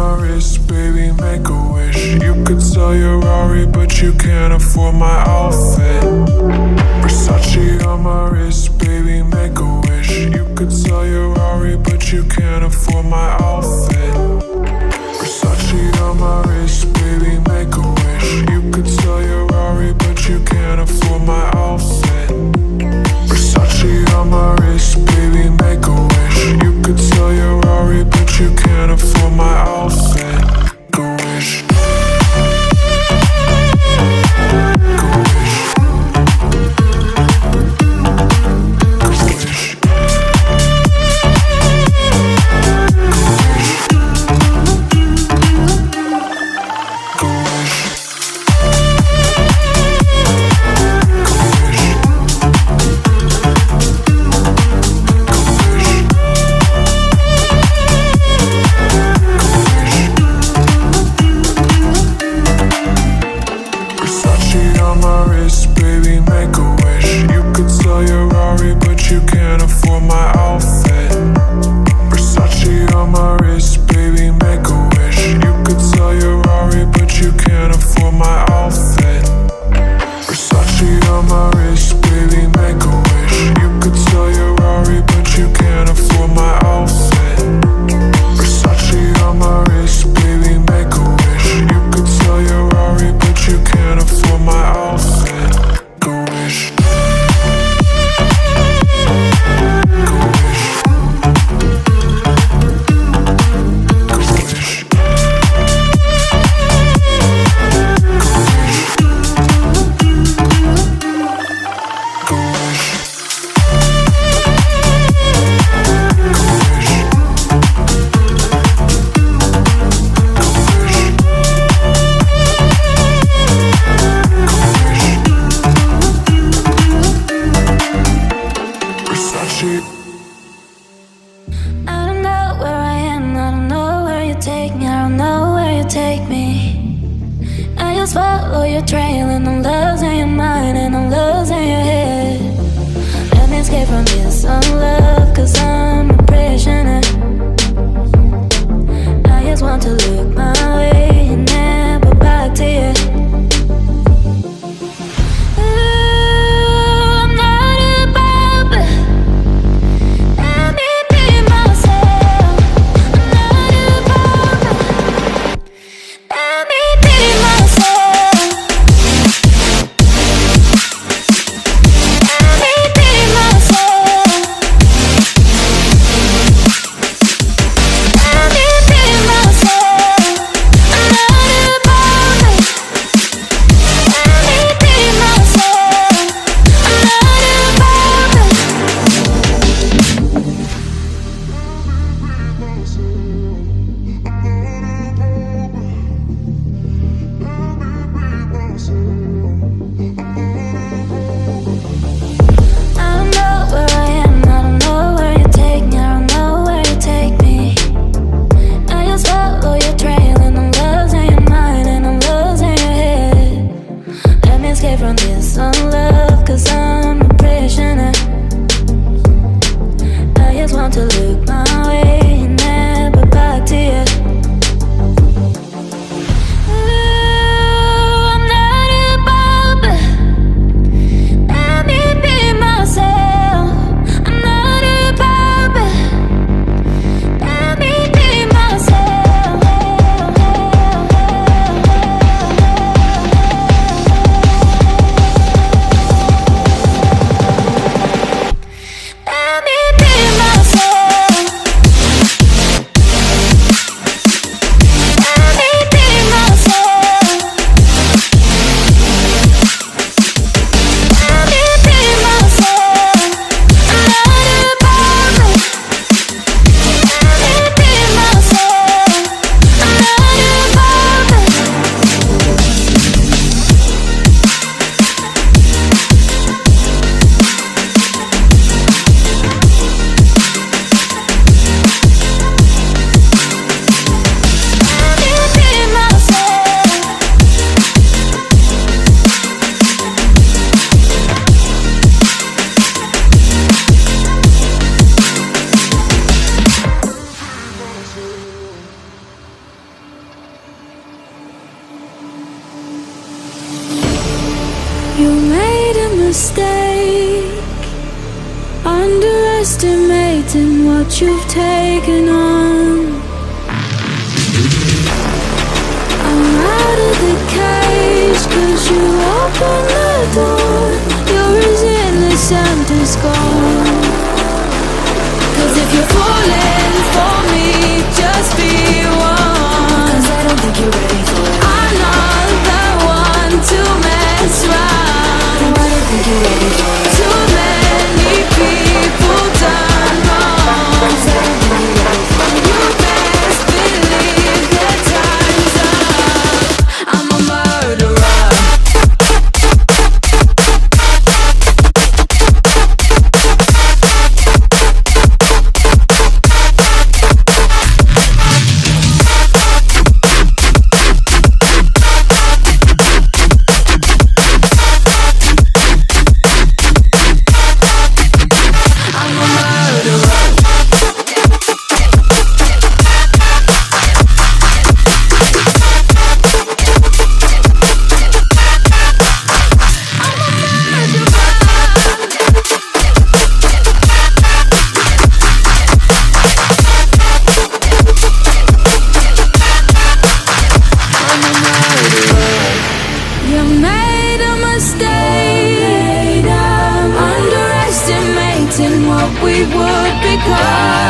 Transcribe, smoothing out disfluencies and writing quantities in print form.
my wrist, baby, make a wish. You could sell your Rari, but you can't afford my outfit. Versace on my wrist, baby, make a wish. You could sell your Rari, but you can't afford my outfit. Versace on my wrist, baby, make a wish. You could sell your Rari, but you can't afford my outfit. Versace on my wrist, baby, make a wish. You could sell your Rari, but you can't afford my outfit. Go wish. mistake, underestimating what you've taken on. I'm out of the cage, 'cause you opened the door. You're as innocent as gone. 'Cause if you're falling for me, just be one. 'Cause I don't think you're ready for it. I'm not the one to mess around. No, I don't think you're ready for it. Too many people done wrong. 'Cause I don't think you're ready for it. You best believe that time's up. I'm a murderer. You made a mistake, underestimating what we would become.